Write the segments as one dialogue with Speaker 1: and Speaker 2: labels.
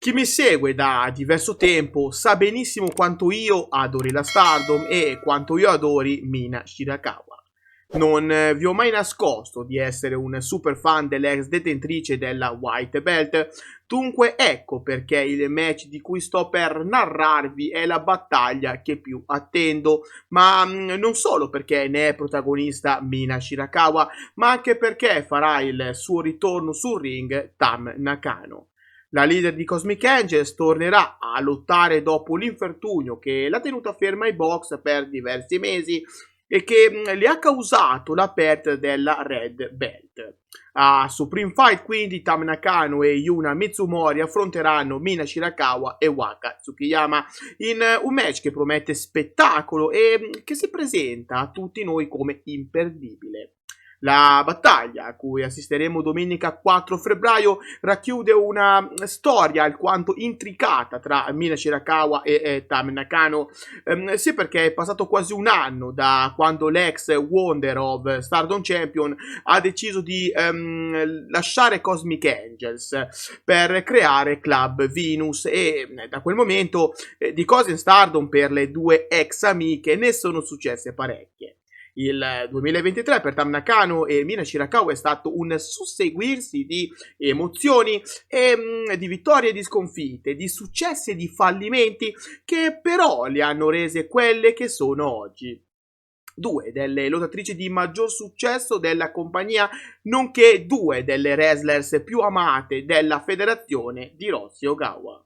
Speaker 1: Chi mi segue da diverso tempo sa benissimo quanto io adori la Stardom e quanto io adori Mina Shirakawa. Non vi ho mai nascosto di essere un super fan dell'ex detentrice della White Belt, dunque ecco perché il match di cui sto per narrarvi è la battaglia che più attendo, ma non solo perché ne è protagonista Mina Shirakawa, ma anche perché farà il suo ritorno sul ring Tam Nakano. La leader di Cosmic Angels tornerà a lottare dopo l'infortunio che l'ha tenuta ferma ai box per diversi mesi e che le ha causato la perdita della Red Belt. A Supreme Fight quindi Tam Nakano e Yuna Mitsumori affronteranno Mina Shirakawa e Waka Tsukiyama in un match che promette spettacolo e che si presenta a tutti noi come imperdibile. La battaglia a cui assisteremo domenica 4 febbraio racchiude una storia alquanto intricata tra Mina Shirakawa e Tam Nakano, sia perché è passato quasi un anno da quando l'ex Wonder of Stardom Champion ha deciso di lasciare Cosmic Angels per creare Club Venus e da quel momento di cose in Stardom per le due ex amiche ne sono successe parecchie. Il 2023 per Tam Nakano e Mina Shirakawa è stato un susseguirsi di emozioni e di vittorie e di sconfitte, di successi e di fallimenti che però le hanno rese quelle che sono oggi. Due delle lottatrici di maggior successo della compagnia, nonché due delle wrestlers più amate della federazione di Rossi Ogawa.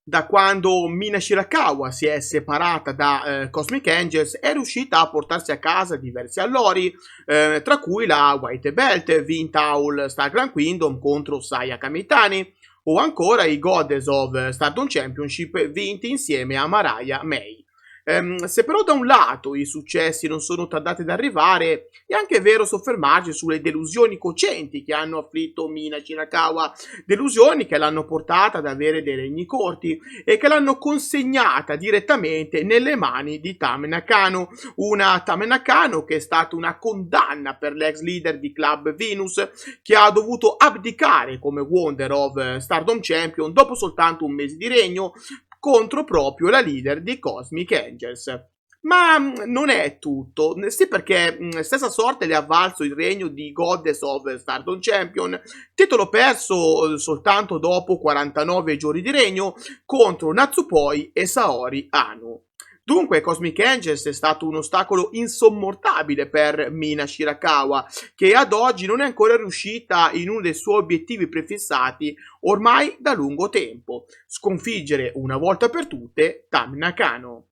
Speaker 1: Da quando Mina Shirakawa si è separata da Cosmic Angels è riuscita a portarsi a casa diversi allori, tra cui la White Belt vinta All Star Grand Kingdom contro Saya Kamitani o ancora i Goddess of Stardom Championship vinti insieme a Mariah May. Se però da un lato i successi non sono tardati ad arrivare, è anche vero soffermarsi sulle delusioni cocenti che hanno afflitto Mina Shirakawa, delusioni che l'hanno portata ad avere dei regni corti e che l'hanno consegnata direttamente nelle mani di Tam Nakano, una Tam Nakano che è stata una condanna per l'ex leader di Club Venus, che ha dovuto abdicare come Wonder of Stardom Champion dopo soltanto un mese di regno, contro proprio la leader di Cosmic Angels. Ma non è tutto, sì, perché stessa sorte le ha valso il regno di Goddess of Stardom Champion, titolo perso soltanto dopo 49 giorni di regno contro Natsupoi e Saori Anu. Dunque Cosmic Angels è stato un ostacolo insormontabile per Mina Shirakawa, che ad oggi non è ancora riuscita in uno dei suoi obiettivi prefissati ormai da lungo tempo: sconfiggere una volta per tutte Tam Nakano.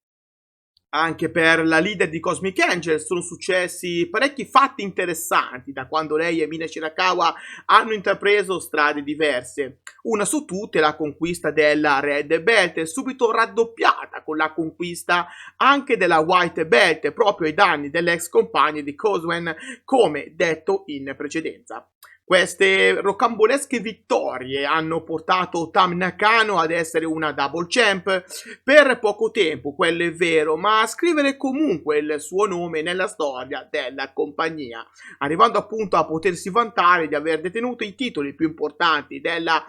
Speaker 1: Anche per la leader di Cosmic Angels sono successi parecchi fatti interessanti da quando lei e Mina Shirakawa hanno intrapreso strade diverse. Una su tutte la conquista della Red Belt, subito raddoppiata con la conquista anche della White Belt, proprio ai danni dell'ex compagno di Coswen, come detto in precedenza. Queste rocambolesche vittorie hanno portato Tam Nakano ad essere una double champ per poco tempo, quello è vero, ma a scrivere comunque il suo nome nella storia della compagnia, arrivando appunto a potersi vantare di aver detenuto i titoli più importanti della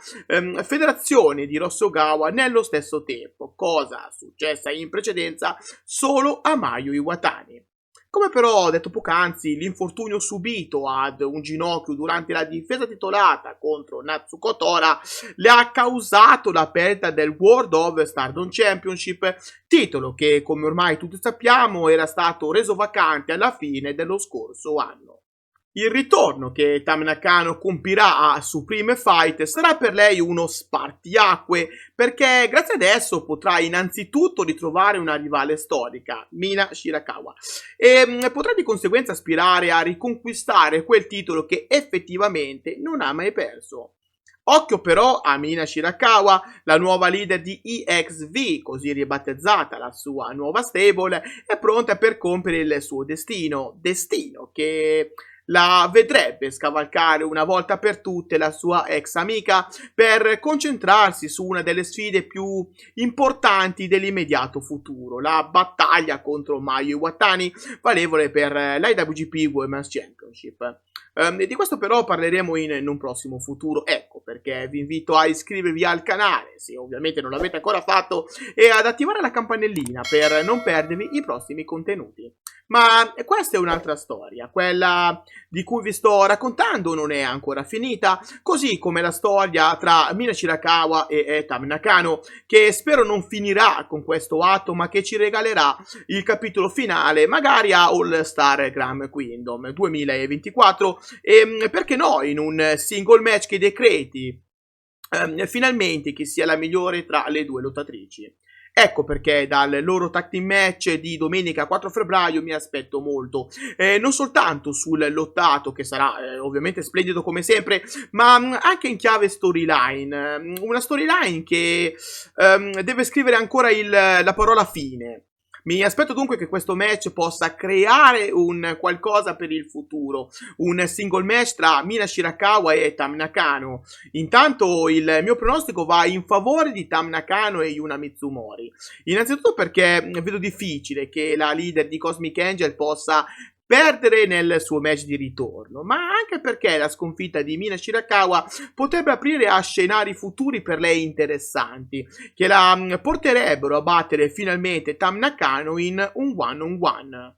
Speaker 1: federazione di Rossogawa nello stesso tempo, cosa successa in precedenza solo a Mayu Iwatani. Come però ho detto poc'anzi, l'infortunio subito ad un ginocchio durante la difesa titolata contro Natsuko Tora le ha causato la perdita del World of Stardom Championship, titolo che, come ormai tutti sappiamo, era stato reso vacante alla fine dello scorso anno. Il ritorno che Tam Nakano compirà a Supreme Fight sarà per lei uno spartiacque, perché grazie ad esso potrà innanzitutto ritrovare una rivale storica, Mina Shirakawa, e potrà di conseguenza aspirare a riconquistare quel titolo che effettivamente non ha mai perso. Occhio però a Mina Shirakawa, la nuova leader di EXV, così ribattezzata la sua nuova stable, è pronta per compiere il suo destino che la vedrebbe scavalcare una volta per tutte la sua ex amica per concentrarsi su una delle sfide più importanti dell'immediato futuro, la battaglia contro Mayu Iwatani, valevole per l'IWGP Women's Championship. Di questo però parleremo in un prossimo futuro, ecco perché vi invito a iscrivervi al canale, se ovviamente non l'avete ancora fatto, e ad attivare la campanellina per non perdervi i prossimi contenuti. Ma questa è un'altra storia, quella di cui vi sto raccontando non è ancora finita, così come la storia tra Mina Shirakawa e Tam Nakano, che spero non finirà con questo atto, ma che ci regalerà il capitolo finale, magari a All Star Grand Kingdom 2024, e perché no, in un single match che decreti finalmente chi sia la migliore tra le due lottatrici. Ecco perché dal loro tag team match di domenica 4 febbraio mi aspetto molto, non soltanto sul lottato, che sarà ovviamente splendido come sempre, ma anche in chiave storyline, una storyline che deve scrivere ancora la parola fine. Mi aspetto dunque che questo match possa creare un qualcosa per il futuro, un single match tra Mina Shirakawa e Tam Nakano. Intanto il mio pronostico va in favore di Tam Nakano e Yuna Mizumori. Innanzitutto perché vedo difficile che la leader di Cosmic Angel possa perdere nel suo match di ritorno, ma anche perché la sconfitta di Mina Shirakawa potrebbe aprire a scenari futuri per lei interessanti, che la porterebbero a battere finalmente Tam Nakano in un one-on-one.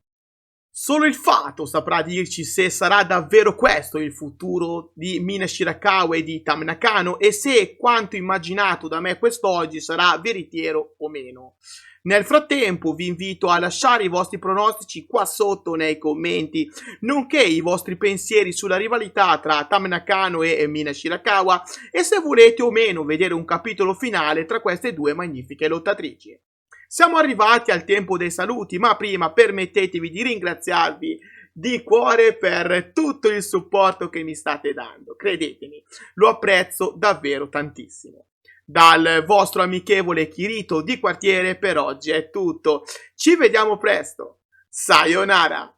Speaker 1: Solo il fatto saprà dirci se sarà davvero questo il futuro di Mina Shirakawa e di Tam Nakano, e se quanto immaginato da me quest'oggi sarà veritiero o meno. Nel frattempo vi invito a lasciare i vostri pronostici qua sotto nei commenti, nonché i vostri pensieri sulla rivalità tra Tam Nakano e Mina Shirakawa, e se volete o meno vedere un capitolo finale tra queste due magnifiche lottatrici. Siamo arrivati al tempo dei saluti, ma prima permettetemi di ringraziarvi di cuore per tutto il supporto che mi state dando. Credetemi, lo apprezzo davvero tantissimo. Dal vostro amichevole Kirito di quartiere per oggi è tutto. Ci vediamo presto. Sayonara!